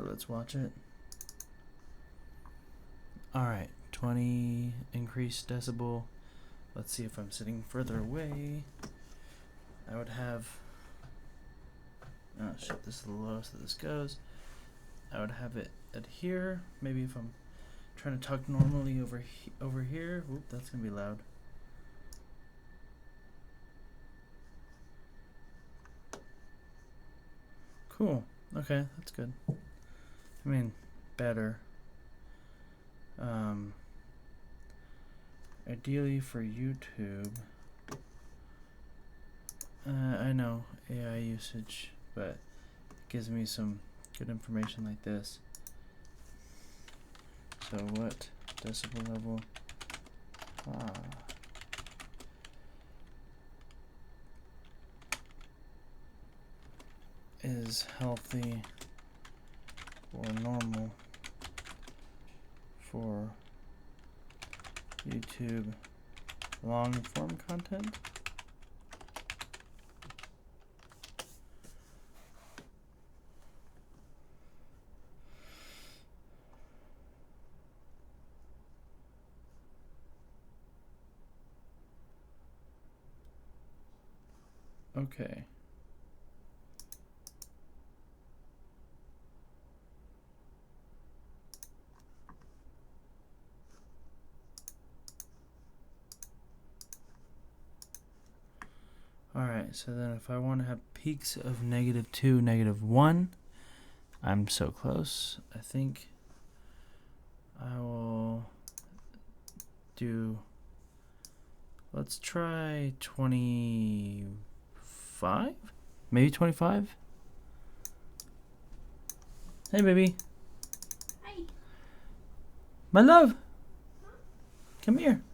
let's watch it. Alright, 20 increased decibel. Let's see if I'm sitting further away. I would have... Oh shit, this is the lowest that this goes. I would have it at here. Maybe if I'm trying to talk normally over here. Whoop, that's gonna be loud. Cool. Okay, that's good. I mean, better. Ideally for YouTube, I know AI usage, but it gives me some good information like this. So what decibel level? Is healthy or normal for YouTube long form content? Okay. Alright, so then if I want to have peaks of -2, -1, I'm so close. I think I will do, let's try 25? Maybe 25? Hey, baby. Hi. My love. Come here.